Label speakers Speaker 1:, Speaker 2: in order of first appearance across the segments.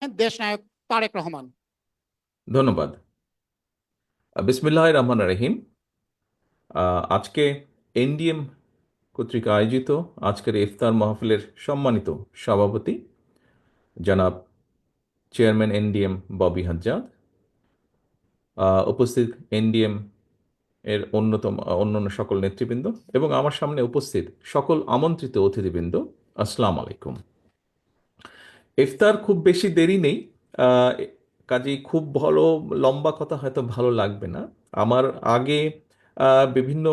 Speaker 1: দেশনায়ক তারেক রহমান।
Speaker 2: ধন্যবাদ। বিসমিল্লাহির রহমানির রহিম। আজকে এনডিএম কর্তৃক আয়োজিত আজকের ইফতার মাহফিলের সম্মানিত সভাপতি জনাব চেয়ারম্যান এনডিএম ববি হাজ্জাদ, উপস্থিত এনডিএম এর অন্যান্য সকল নেতৃবৃন্দ এবং আমার সামনে উপস্থিত সকল আমন্ত্রিত অতিথিবৃন্দ, আসসালামু আলাইকুম। ইফতার খুব বেশি দেরি নেই। আহ, কাজেই খুব ভালো লম্বা কথা হয়তো ভালো লাগবে না। আমার আগে বিভিন্ন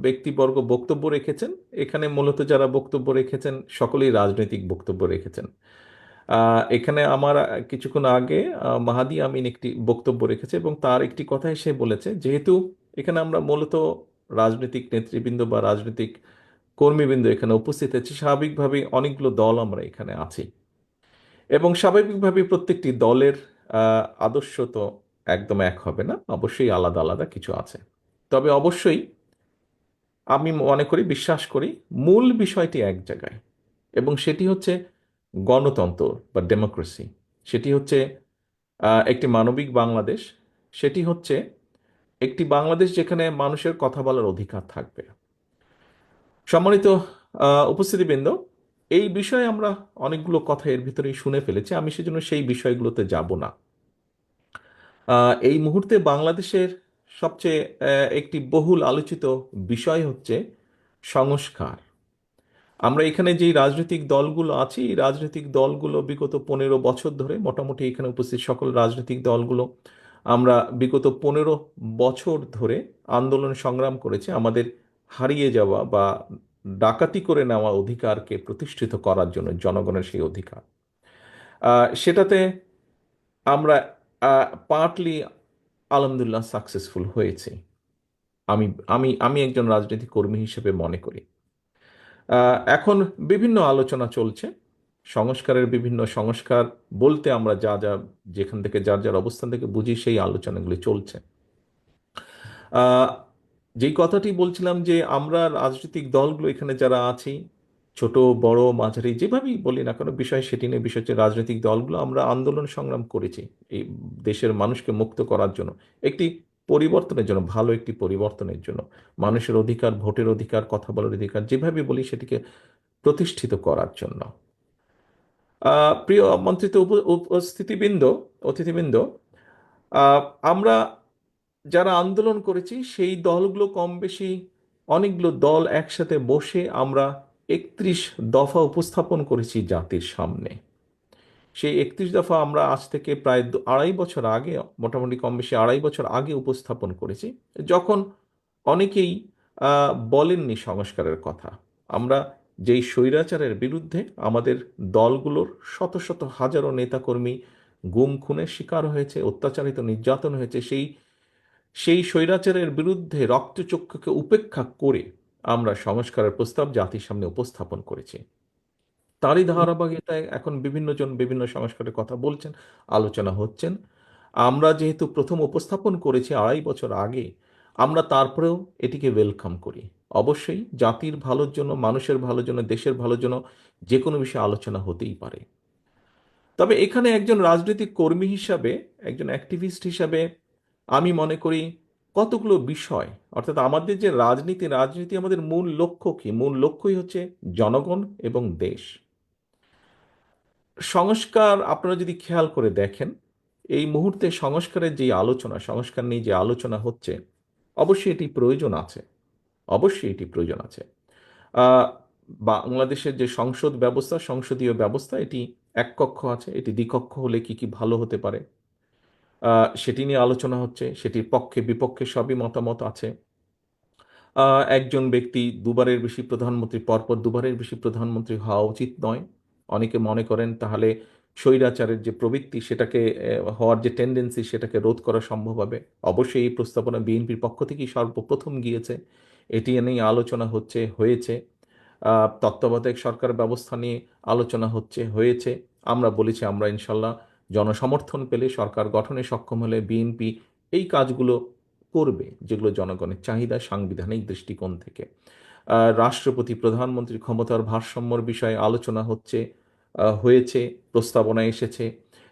Speaker 2: ব্যক্তিবর্গ বক্তব্য রেখেছেন। এখানে মূলত যারা বক্তব্য রেখেছেন সকলেই রাজনৈতিক বক্তব্য রেখেছেন। এখানে আমার কিছুক্ষণ আগে মাহাদি আমিন একটি বক্তব্য রেখেছে এবং তার একটি কথাই সে বলেছে, যেহেতু এখানে আমরা মূলত রাজনৈতিক নেতৃবৃন্দ বা রাজনৈতিক কর্মীবৃন্দ এখানে উপস্থিত আছে, স্বাভাবিকভাবেই অনেকগুলো দল আমরা এখানে আছি এবং স্বাভাবিকভাবে প্রত্যেকটি দলের আদর্শ তো একদম এক হবে না, অবশ্যই আলাদা আলাদা কিছু আছে। তবে অবশ্যই আমি মনে করি, বিশ্বাস করি, মূল বিষয়টি এক জায়গায় এবং সেটি হচ্ছে গণতন্ত্র বা ডেমোক্রেসি। সেটি হচ্ছে একটি মানবিক বাংলাদেশ। সেটি হচ্ছে একটি বাংলাদেশ যেখানে মানুষের কথা বলার অধিকার থাকবে। সম্মানিত উপস্থিতিবৃন্দ, এই বিষয়ে আমরা অনেকগুলো কথা এর ভিতরেই শুনে ফেলেছি, আমি সেজন্য সেই বিষয়গুলোতে যাব না। এই মুহূর্তে বাংলাদেশের সবচেয়ে একটি বহুল আলোচিত বিষয় হচ্ছে সংস্কার। আমরা এখানে যেই রাজনৈতিক দলগুলো আছি, এই রাজনৈতিক দলগুলো বিগত 15 বছর ধরে, মোটামুটি এখানে উপস্থিত সকল রাজনৈতিক দলগুলো আমরা বিগত 15 বছর ধরে আন্দোলন সংগ্রাম করেছি আমাদের হারিয়ে যাওয়া বা ডাকাতি করে নেওয়া অধিকারকে প্রতিষ্ঠিত করার জন্য, জনগণের সেই অধিকার। সেটাতে আমরা পার্টলি আলহামদুলিল্লাহ সাকসেসফুল হয়েছে। আমি আমি আমি একজন রাজনৈতিক কর্মী হিসেবে মনে করি। এখন বিভিন্ন আলোচনা চলছে সংস্কারের, বিভিন্ন সংস্কার বলতে আমরা যা যা যেখান থেকে যার যার অবস্থান থেকে বুঝি, সেই আলোচনাগুলি চলছে। আহ, যেই কথাটি বলছিলাম যে আমরা রাজনৈতিক দলগুলো এখানে যারা আছি, ছোট বড় মাঝারি যেভাবেই বলি না কেন, বিষয় সেটি নিয়ে, বিষয় হচ্ছে রাজনৈতিক দলগুলো আমরা আন্দোলন সংগ্রাম করেছি এই দেশের মানুষকে মুক্ত করার জন্য, একটি পরিবর্তনের জন্য, ভালো একটি পরিবর্তনের জন্য, মানুষের অধিকার, ভোটের অধিকার, কথা বলার অধিকার যেভাবে বলি সেটিকে প্রতিষ্ঠিত করার জন্য। প্রিয় আমন্ত্রিত উপস্থিতিবৃন্দ, অতিথিবৃন্দ, আহ, আমরা যারা আন্দোলন করেছি সেই দলগুলো কম বেশি অনেকগুলো দল একসাথে বসে আমরা 31 দফা উপস্থাপন করেছি জাতির সামনে। সেই 31 দফা আমরা আজ থেকে প্রায় 2.5 বছর আগে, মোটামুটি কম বেশি 2.5 বছর আগে উপস্থাপন করেছি, যখন অনেকেই বলেননি সংস্কারের কথা। আমরা যেই স্বৈরাচারের বিরুদ্ধে আমাদের দলগুলোর শত শত হাজারো নেতাকর্মী গুম খুনের শিকার হয়েছে, অত্যাচারিত নির্যাতন হয়েছে, সেই সেই স্বৈরাচারের বিরুদ্ধে রক্তচক্ষুকে উপেক্ষা করে আমরা সংস্কারের প্রস্তাব জাতির সামনে উপস্থাপন করেছি। তারই ধারাবাহিকতায় এখন বিভিন্ন জন বিভিন্ন সংস্কারের কথা বলছেন, আলোচনা হচ্ছেন। আমরা যেহেতু প্রথম উপস্থাপন করেছি 2.5 বছর আগে, আমরা তারপরেও এটিকে ওয়েলকাম করি। অবশ্যই জাতির ভালোর জন্য, মানুষের ভালোর জন্য, দেশের ভালোর জন্য যে কোনো বিষয়ে আলোচনা হতেই পারে। তবে এখানে একজন রাজনৈতিক কর্মী হিসাবে, একজন অ্যাক্টিভিস্ট হিসাবে আমি মনে করি কতগুলো বিষয়, অর্থাৎ আমাদের যে রাজনীতি, রাজনীতি আমাদের মূল লক্ষ্য কি? মূল লক্ষ্যই হচ্ছে জনগণ এবং দেশ। সংস্কার আপনারা যদি খেয়াল করে দেখেন, এই মুহূর্তে সংস্কারের যে আলোচনা, সংস্কার নিয়ে যে আলোচনা হচ্ছে, অবশ্যই এটি প্রয়োজন আছে, অবশ্যই এটি প্রয়োজন আছে। আহ, বাংলাদেশের যে সংসদ ব্যবস্থা, সংসদীয় ব্যবস্থা, এটি এক কক্ষ আছে, এটি দ্বিকক্ষ হলে কি কি ভালো হতে পারে, সেটি নিয়ে আলোচনা হচ্ছে। সেটির পক্ষে বিপক্ষে সবই মতামত আছে। একজন ব্যক্তি দুবারের বেশি প্রধানমন্ত্রী, পরপর দুবারের বেশি প্রধানমন্ত্রী হওয়া উচিত নয়। অনেকে মনে করেন তাহলে স্বৈরাচারের যে প্রবৃত্তি, সেটাকে হওয়ার যে টেন্ডেন্সি, সেটাকে রোধ করা সম্ভব হবে। অবশ্যই এই প্রস্তাবনা বিএনপির পক্ষ থেকেই সর্বপ্রথম গিয়েছে, এটি নিয়ে আলোচনা হয়েছে। তত্ত্বাবধায়ক সরকার ব্যবস্থা নিয়ে আলোচনা হয়েছে। আমরা বলেছি আমরা ইনশাল্লাহ জনসমর্থন পেলে, সরকার গঠনে সক্ষম হলে বিএনপি এই কাজগুলো করবে যেগুলো জনগণের চাহিদা, সাংবিধানিক দৃষ্টিকোণ থেকে। রাষ্ট্রপতি প্রধানমন্ত্রীর ক্ষমতার ভারসাম্যর বিষয়ে আলোচনা হয়েছে, প্রস্তাবনা এসেছে।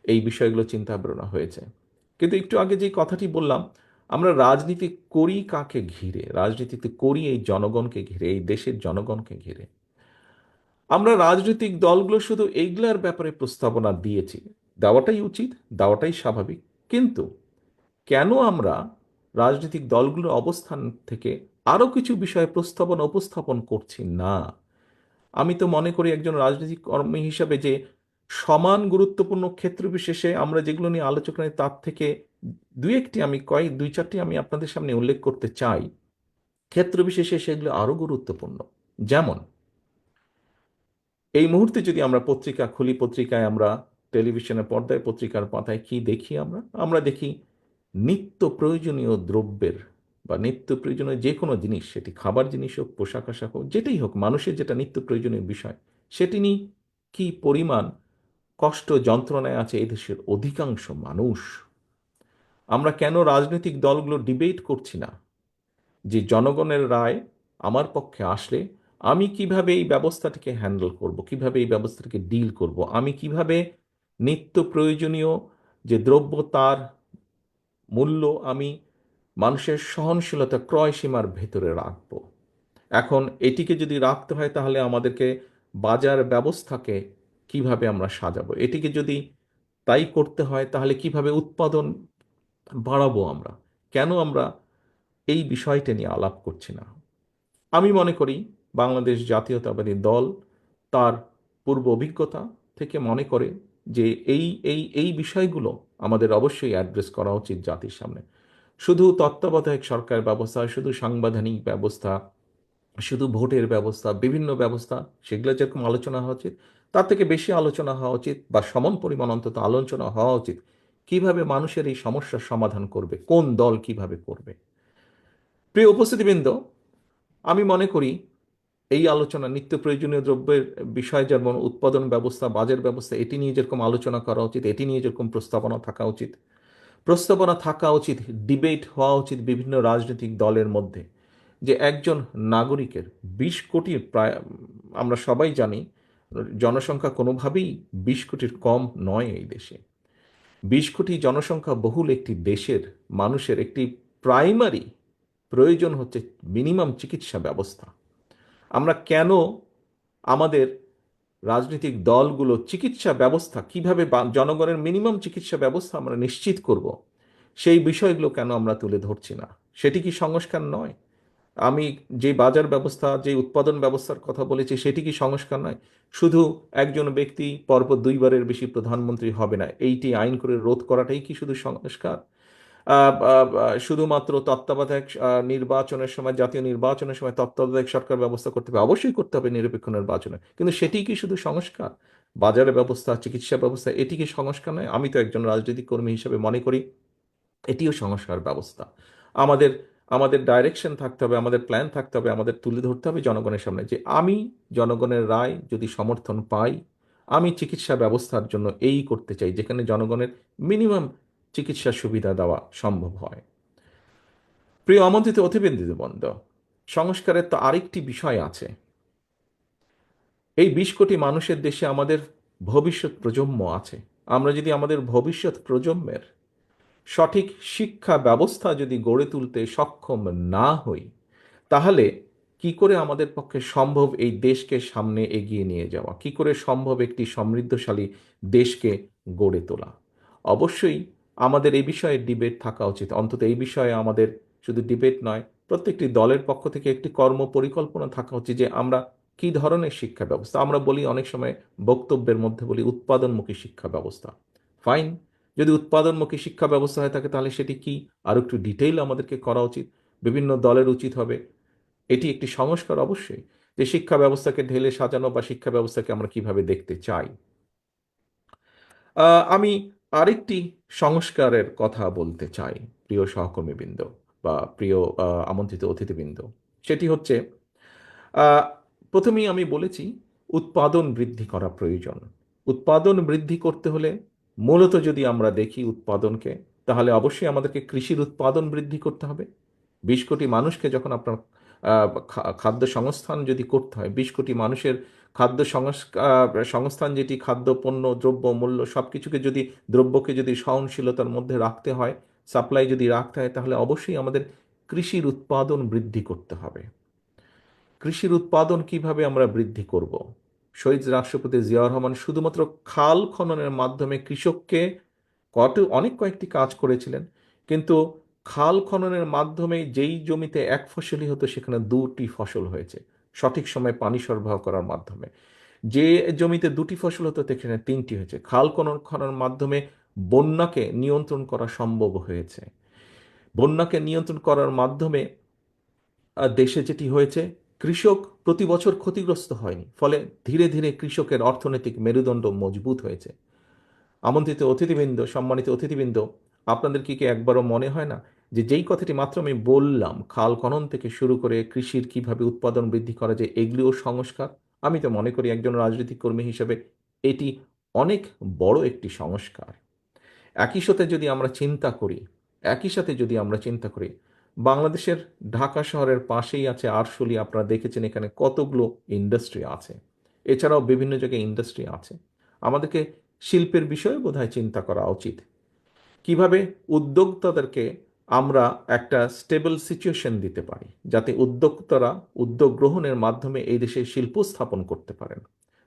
Speaker 2: এই বিষয়গুলো চিন্তা ভাবনা হয়েছে। কিন্তু একটু আগে যে কথাটি বললাম, আমরা রাজনীতি করি কাকে ঘিরে? রাজনীতিতে করি এই জনগণকে ঘিরে, এই দেশের জনগণকে ঘিরে। আমরা রাজনৈতিক দলগুলো শুধু এইগুলার ব্যাপারে প্রস্তাবনা দিয়েছি, দেওয়াটাই উচিত, দেওয়াটাই স্বাভাবিক। কিন্তু কেন আমরা রাজনৈতিক দলগুলোর অবস্থান থেকে আরো কিছু বিষয়ে প্রস্তাবনা উপস্থাপন করছি না? আমি তো মনে করি একজন রাজনৈতিক কর্মী হিসাবে যে সমান গুরুত্বপূর্ণ ক্ষেত্র বিশেষে আমরা যেগুলো নিয়ে আলোচনা করি তার থেকে দুই চারটি আমি আপনাদের সামনে উল্লেখ করতে চাই। ক্ষেত্র বিশেষে সেগুলো আরো গুরুত্বপূর্ণ। যেমন এই মুহূর্তে যদি আমরা পত্রিকা খুলি, পত্রিকায় আমরা টেলিভিশনের পর্দায় পত্রিকার পাতায় কি দেখি? আমরা দেখি নিত্য প্রয়োজনীয় দ্রব্যের বা নিত্য প্রয়োজনীয় যে কোনো জিনিস, সেটি খাবার জিনিস হোক, পোশাক আশাক হোক, যেটাই হোক, মানুষের যেটা নিত্য প্রয়োজনীয় বিষয়, সেটি নিয়ে কি পরিমাণ কষ্ট যন্ত্রণায় আছে এই দেশের অধিকাংশ মানুষ। আমরা কেন রাজনৈতিক দলগুলো ডিবেট করছি না যে জনগণের রায় আমার পক্ষে আসলে আমি কিভাবে এই ব্যবস্থাটিকে হ্যান্ডেল করব, কিভাবে এই ব্যবস্থাটিকে ডিল করব, আমি কিভাবে নিত্য প্রয়োজনীয় যে দ্রব্য তার মূল্য আমি মানুষের সহনশীলতা ক্রয় সীমার ভেতরে রাখবো। এখন এটিকে যদি রাখতে হয় তাহলে আমাদেরকে বাজার ব্যবস্থাকে কিভাবে আমরা সাজাবো, এটিকে যদি তাই করতে হয় তাহলে কিভাবে উৎপাদন বাড়াবো আমরা, কেন আমরা এই বিষয়টা নিয়ে আলাপ করছি না? আমি মনে করি বাংলাদেশ জাতীয়তাবাদী দল তার পূর্ব অভিজ্ঞতা থেকে মনে করে যে এই বিষয়গুলো আমাদের অবশ্যই অ্যাড্রেস করা উচিত জাতির সামনে। শুধু তত্ত্বাবধায়ক সরকার ব্যবস্থা, শুধু সাংবিধানিক ব্যবস্থা, শুধু ভোটের ব্যবস্থা, বিভিন্ন ব্যবস্থা, সেগুলো যেরকম আলোচনা হওয়া উচিত, তার থেকে বেশি আলোচনা হওয়া উচিত বা সমান পরিমাণ অন্তত আলোচনা হওয়া উচিত কিভাবে মানুষের এই সমস্যার সমাধান করবে, কোন দল কিভাবে করবে। প্রিয় উপস্থিতিবৃন্দ, আমি মনে করি এই আলোচনা নিত্য প্রয়োজনীয় দ্রব্যের বিষয় যেমন উৎপাদন ব্যবস্থা, বাজার ব্যবস্থা, এটি নিয়ে যেরকম আলোচনা করা উচিত, এটি নিয়ে যেরকম প্রস্তাবনা থাকা উচিত, ডিবেট হওয়া উচিত বিভিন্ন রাজনৈতিক দলের মধ্যে, যে একজন নাগরিকের 20 কোটির প্রায়, আমরা সবাই জানি জনসংখ্যা কোনোভাবেই 20 কোটির কম নয় এই দেশে। 20 কোটি জনসংখ্যা বহুল একটি দেশের মানুষের একটি প্রাইমারি প্রয়োজন হচ্ছে মিনিমাম চিকিৎসা ব্যবস্থা। আমরা কেন আমাদের রাজনৈতিক দলগুলো চিকিৎসা ব্যবস্থা কিভাবে জনগণের মিনিমাম চিকিৎসা ব্যবস্থা আমরা নিশ্চিত করব, সেই বিষয়গুলো কেন আমরা তুলে ধরছি না? সেটি কি সংস্কার নয়? আমি যে বাজার ব্যবস্থা, যে উৎপাদন ব্যবস্থার কথা বলেছি, সেটি কি সংস্কার নয়? শুধু একজন ব্যক্তি পরপর 2বারের বেশি প্রধানমন্ত্রী হবে না, এইটি আইন করে রোধ করাটাই কি শুধু সংস্কার? শুধুমাত্র তত্ত্বাবধায়ক নির্বাচনের সময়, জাতীয় নির্বাচনের সময় তত্ত্বাবধায়ক সরকার ব্যবস্থা করতে হবে, অবশ্যই করতে হবে নিরপেক্ষ নির্বাচনে, কিন্তু সেটি কি শুধু সংস্কার? বাজারের ব্যবস্থা, চিকিৎসা ব্যবস্থা, এটি কি সংস্কার নয়? আমি তো একজন রাজনৈতিক কর্মী হিসেবে মনে করি এটিও সংস্কার ব্যবস্থা। আমাদের আমাদের ডাইরেকশন থাকতে হবে, আমাদের প্ল্যান থাকতে হবে, আমাদের তুলে ধরতে হবে জনগণের সামনে যে আমি জনগণের রায় যদি সমর্থন পাই, আমি চিকিৎসা ব্যবস্থার জন্য এই করতে চাই যেখানে জনগণের মিনিমাম চিকিৎসা সুবিধা দেওয়া সম্ভব হয়। প্রিয় আমন্ত্রিত অতিথিবৃন্দ, সংস্কারের তো আরেকটি বিষয় আছে। এই 20 কোটি মানুষের দেশে আমাদের ভবিষ্যৎ প্রজন্ম আছে। আমরা যদি আমাদের ভবিষ্যৎ প্রজন্মের সঠিক শিক্ষা ব্যবস্থা যদি গড়ে তুলতে সক্ষম না হই, তাহলে কি করে আমাদের পক্ষে সম্ভব এই দেশকে সামনে এগিয়ে নিয়ে যাওয়া, কি করে সম্ভব একটি সমৃদ্ধশালী দেশকে গড়ে তোলা? অবশ্যই আমাদের এই বিষয়ে ডিবেট থাকা উচিত। অন্তত এই বিষয়ে আমাদের শুধু ডিবেট নয়, প্রত্যেকটি দলের পক্ষ থেকে একটি কর্ম পরিকল্পনা থাকা উচিত যে আমরা কি ধরনের শিক্ষা ব্যবস্থা, আমরা বলি অনেক সময় বক্তব্যের মধ্যে বলি উৎপাদনমুখী শিক্ষা ব্যবস্থা। ফাইন, যদি উৎপাদনমুখী শিক্ষা ব্যবস্থা হয়ে থাকে তাহলে সেটি কি আরো একটু ডিটেইল আমাদেরকে করা উচিত। বিভিন্ন দলের উচিত হবে এটি একটি সংস্কার অবশ্যই, যে শিক্ষা ব্যবস্থাকে ঢেলে সাজানো বা শিক্ষা ব্যবস্থাকে আমরা কিভাবে দেখতে চাই। আমি আরেকটি সংস্কারের কথা বলতে চাই প্রিয় সহকর্মীবৃন্দ বা প্রিয় আমন্ত্রিত অতিথিবৃন্দ। সেটি হচ্ছে আহ, প্রথমেই আমি বলেছি উৎপাদন বৃদ্ধি করা প্রয়োজন। উৎপাদন বৃদ্ধি করতে হলে মূলত যদি আমরা দেখি উৎপাদনকে, তাহলে অবশ্যই আমাদেরকে কৃষির উৎপাদন বৃদ্ধি করতে হবে। 20 কোটি মানুষকে যখন আপনার খাদ্য সংস্থান যদি করতে হয়, 20 কোটি মানুষের সংস্থান যেটি খাদ্য পণ্য দ্রব্য মূল্য সব কিছুকে যদি দ্রব্যকে যদি সহনশীলতার মধ্যে রাখতে হয়, সাপ্লাই যদি রাখতে হয়, তাহলে অবশ্যই আমাদের কৃষির উৎপাদন বৃদ্ধি করতে হবে। কৃষির উৎপাদন কিভাবে আমরা বৃদ্ধি করব? শহীদ রাষ্ট্রপতি জিয়াউর রহমান শুধুমাত্র খাল খননের মাধ্যমে কৃষককে অনেক কয়েকটি কাজ করেছিলেন, কিন্তু খাল খননের মাধ্যমে যেই জমিতে এক ফসলই হতো সেখানে দুটি ফসল হয়েছে, সঠিক সময়ে পানি সরবরাহ করার মাধ্যমে। যে জমিতে দুটি ফসল হতো সেখানে তিনটি হয়েছে। খাল খননের মাধ্যমে বন্যাকে নিয়ন্ত্রণ করা সম্ভব হয়েছে। বন্যাকে নিয়ন্ত্রণ করার মাধ্যমে দেশে যেটি হয়েছে, কৃষক প্রতি বছর ক্ষতিগ্রস্ত হয়নি, ফলে ধীরে ধীরে কৃষকের অর্থনৈতিক মেরুদণ্ড মজবুত হয়েছে। আমন্ত্রিত অতিথিবৃন্দ, সম্মানিত অতিথিবৃন্দ, আপনাদের কি একবারও মনে হয় না যে যেই কথাটি মাত্র আমি বললাম, খাল খনন থেকে শুরু করে কৃষির কিভাবে উৎপাদন বৃদ্ধি করা যায়, এগুলিও সংস্কার? আমি তো মনে করি একজন রাজনৈতিক কর্মী হিসেবে এটি অনেক বড় একটি সংস্কার। একই সাথে যদি আমরা চিন্তা করি, একই সাথে যদি আমরা চিন্তা করি, বাংলাদেশের ঢাকা শহরের পাশেই আছে আরশোলি। আপনারা দেখেছেন এখানে কতগুলো ইন্ডাস্ট্রি আছে, এছাড়াও বিভিন্ন জায়গায় ইন্ডাস্ট্রি আছে। আমাদেরকে শিল্পের বিষয়ে বোধহয় চিন্তা করা উচিত। কিভাবে উদ্যোক্তাদেরকে আমরা একটা স্টেবল সিচুয়েশন দিতে পারি, যাতে উদ্যোক্তারা উদ্যোগ গ্রহণের মাধ্যমে এই দেশে শিল্প স্থাপন করতে পারেন,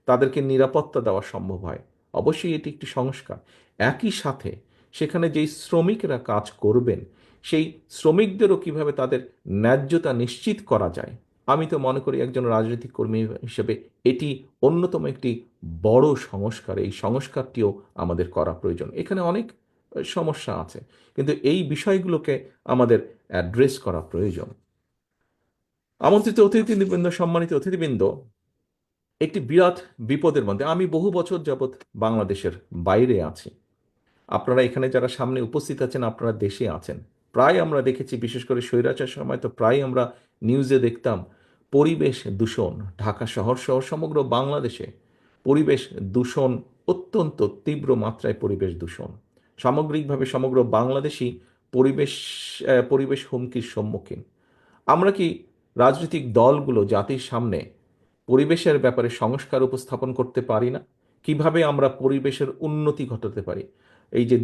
Speaker 2: তাদেরকে নিরাপত্তা দেওয়া সম্ভব হয়। অবশ্যই এটি একটি সংস্কার। একই সাথে সেখানে যেই শ্রমিকরা কাজ করবেন, সেই শ্রমিকদেরও কিভাবে তাদের ন্যায্যতা নিশ্চিত করা যায়। আমি তো মনে করি একজন রাজনৈতিক কর্মী হিসেবে এটি অন্যতম একটি বড় সংস্কার। এই সংস্কারটিও আমাদের করা প্রয়োজন। এখানে অনেক সমস্যা আছে, কিন্তু এই বিষয়গুলোকে আমাদের অ্যাড্রেস করা প্রয়োজন। আমন্ত্রিত অতিথিবৃন্দ, সম্মানিত অতিথিবৃন্দ, একটি বিরাট বিপদের মধ্যে আমি বহু বছর যাবৎ বাংলাদেশের বাইরে আছি। আপনারা এখানে যারা সামনে উপস্থিত আছেন, আপনারা দেশে আছেন। প্রায় আমরা দেখেছি, বিশেষ করে স্বৈরাচার সময় তো প্রায় আমরা নিউজে দেখতাম পরিবেশ দূষণ। ঢাকা শহর সহ সমগ্র বাংলাদেশে পরিবেশ দূষণ, অত্যন্ত তীব্র মাত্রায় পরিবেশ দূষণ। সামগ্রিকভাবে সমগ্র বাংলাদেশই পরিবেশ পরিবেশ হুমকির সম্মুখীন। আমরা কি রাজনৈতিক দলগুলো জাতির সামনে পরিবেশের ব্যাপারে সংস্কার উপস্থাপন করতে পারি না? কিভাবে আমরা পরিবেশের উন্নতি ঘটাতে পারি? এই যে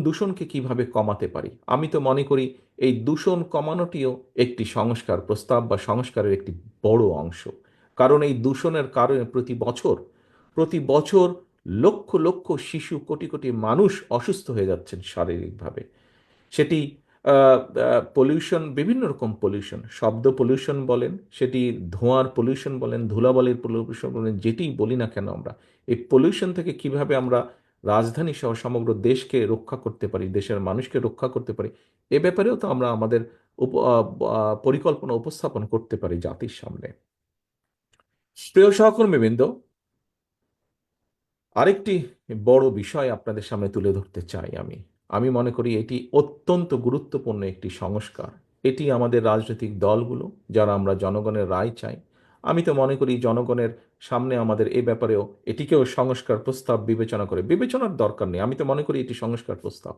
Speaker 2: দূষণকে কিভাবে কমাতে পারি? আমি তো মনে করি এই দূষণ কমানোটিও একটি সংস্কার প্রস্তাব বা সংস্কারের একটি বড় অংশ। কারণ এই দূষণের কারণে প্রতি বছর লক্ষ লক্ষ শিশু, কোটি কোটি মানুষ অসুস্থ হয়ে যাচ্ছেন শারীরিকভাবে। সেটি পলিউশন, বিভিন্ন রকম পলিউশন, শব্দ পলিউশন বলেন, সেটি ধোঁয়ার পলিউশন বলেন, ধুলাবালির পলিউশন বলেন, যেটি বলি না কেন, আমরা এই পলিউশন থেকে কিভাবে আমরা রাজধানী সহ সমগ্র দেশকে রক্ষা করতে পারি, দেশের মানুষকে রক্ষা করতে পারি, এ ব্যাপারেও তো আমরা আমাদের পরিকল্পনা উপস্থাপন করতে পারি জাতির সামনে। প্রিয় সহকর্মীবৃন্দ, আরেকটি বড় বিষয় আপনাদের সামনে তুলে ধরতে চাই। আমি মনে করি এটি অত্যন্ত গুরুত্বপূর্ণ একটি সংস্কার। এটি আমাদের রাজনৈতিক দলগুলো, যারা আমরা জনগণের রায় চাই, আমি তো মনে করি জনগণের সামনে আমাদের এ ব্যাপারেও এটিকেও সংস্কার প্রস্তাব বিবেচনার দরকার নেই। আমি তো মনে করি এটি সংস্কার প্রস্তাব।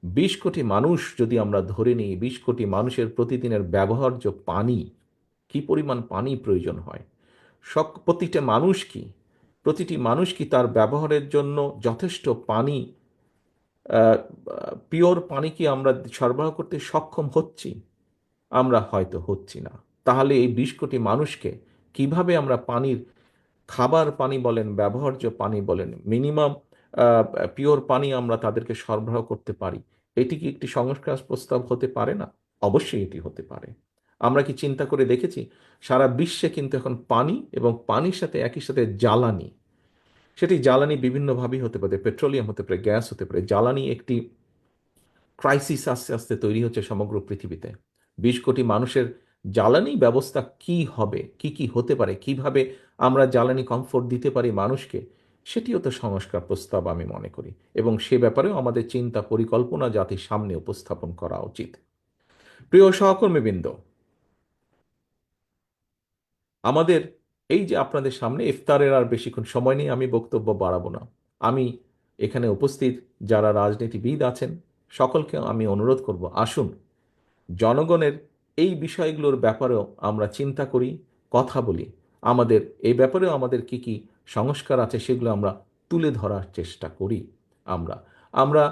Speaker 2: 20 কোটি মানুষ যদি আমরা ধরে নিই, 20 কোটি মানুষের প্রতিদিনের ব্যবহার্য পানি, কি পরিমাণ পানি প্রয়োজন হয়, প্রতিটি মানুষ কি তার ব্যবহারের জন্য যথেষ্ট পানি, পিওর পানি কি আমরা সরবরাহ করতে সক্ষম হচ্ছি? আমরা হয়তো হচ্ছি না। তাহলে এই 20 কোটি মানুষকে কিভাবে আমরা পানির, খাবার পানি বলেন, ব্যবহার্য পানি বলেন, মিনিমাম পিওর পানি আমরা তাদেরকে সরবরাহ করতে পারি? এটি কি একটি সংস্কার প্রস্তাব হতে পারে না? অবশ্যই এটি হতে পারে। আমরা কি চিন্তা করে দেখেছি, সারা বিশ্বে কিন্তু এখন পানি এবং পানির সাথে একই সাথে জ্বালানি, সেটি জ্বালানি বিভিন্নভাবেই হতে পারে, পেট্রোলিয়াম হতে পারে, গ্যাস হতে পারে। জ্বালানি একটি ক্রাইসিস আস্তে আস্তে তৈরি হচ্ছে সমগ্র পৃথিবীতে। 20 কোটি মানুষের জ্বালানি ব্যবস্থা কি হবে, কি কি হতে পারে, কিভাবে আমরা জ্বালানি কমফোর্ট দিতে পারি মানুষকে, সেটিও তো সংস্কার প্রস্তাব আমি মনে করি। এবং সে ব্যাপারেও আমাদের চিন্তা পরিকল্পনা জাতির সামনে উপস্থাপন করা উচিত। প্রিয় সহকর্মীবৃন্দ, আমাদের এই যে আপনাদের সামনে ইফতারের আর বেশিক্ষণ সময় নেই, আমি বক্তব্য বাড়াবো না। আমি এখানে উপস্থিত যারা রাজনীতিবিদ আছেন, সকলকে আমি অনুরোধ করব, আসুন জনগণের এই বিষয়গুলোর ব্যাপারেও আমরা চিন্তা করি, কথা বলি। আমাদের এই ব্যাপারেও আমাদের কি কি সংস্কার আছে সেগুলো আমরা তুলে ধরার চেষ্টা করি। আমরা আমরা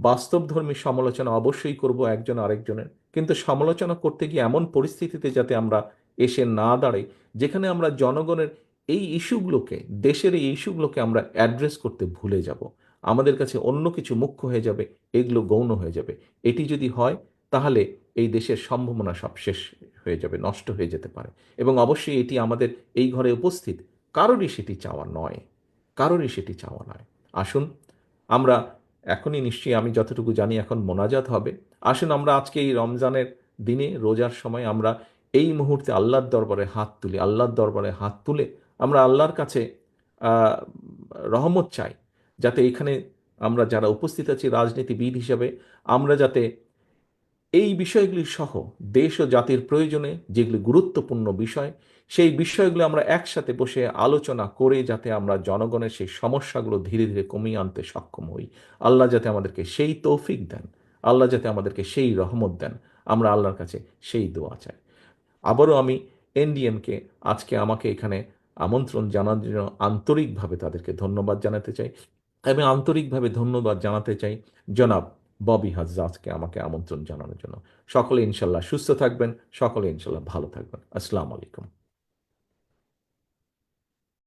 Speaker 2: বাস্তবধর্মী সমালোচনা অবশ্যই করব একজন আরেকজনের, কিন্তু সমালোচনা করতে গিয়ে এমন পরিস্থিতিতে যাতে আমরা এসে না দাঁড়াই যেখানে আমরা জনগণের এই ইস্যুগুলোকে, দেশের এই ইস্যুগুলোকে আমরা অ্যাড্রেস করতে ভুলে যাব, আমাদের কাছে অন্য কিছু মুখ্য হয়ে যাবে, এগুলো গৌণ হয়ে যাবে। এটি যদি হয় তাহলে এই দেশের সম্ভাবনা সব শেষ হয়ে যাবে, নষ্ট হয়ে যেতে পারে। এবং অবশ্যই এটি আমাদের এই ঘরে উপস্থিত কারোরই সেটি চাওয়া নয়, কারোরই সেটি চাওয়া নয়। আসুন আমরা এখনই, নিশ্চয়ই আমি যতটুকু জানি এখন মোনাজাত হবে, আসুন আমরা আজকে এই রমজানের দিনে, রোজার সময় আমরা এই মুহূর্তে আল্লাহর দরবারে হাত তুলি, আল্লাহর দরবারে হাত তুলে আমরা আল্লাহর কাছে আহ, রহমত চাই, যাতে এখানে আমরা যারা উপস্থিত আছি রাজনীতিবিদ হিসেবে, আমরা যাতে এই বিষয়গুলি সহ দেশ ও জাতির প্রয়োজনে যেগুলি গুরুত্বপূর্ণ বিষয়, সেই বিষয়গুলো আমরা একসাথে বসে আলোচনা করে যাতে আমরা জনগণের সেই সমস্যাগুলো ধীরে ধীরে কমিয়ে আনতে সক্ষম হই। আল্লাহ যাতে আমাদেরকে সেই তৌফিক দেন, আল্লাহ যাতে আমাদেরকে সেই রহমত দেন, আমরা আল্লাহর কাছে সেই দোয়া চাই। আবারও আমি এনডিএমকে আজকে আমাকে এখানে আমন্ত্রণ জানার জন্য আন্তরিকভাবে তাদেরকে ধন্যবাদ জানাতে চাই, এবং আন্তরিকভাবে ধন্যবাদ জানাতে চাই জনাব ববি হাজ্জাজকে আমাকে আমন্ত্রণ জানানোর জন্য। সকলে ইনশাল্লাহ সুস্থ থাকবেন, সকলে ইনশাল্লাহ ভালো থাকবেন। আসসালামু আলাইকুম।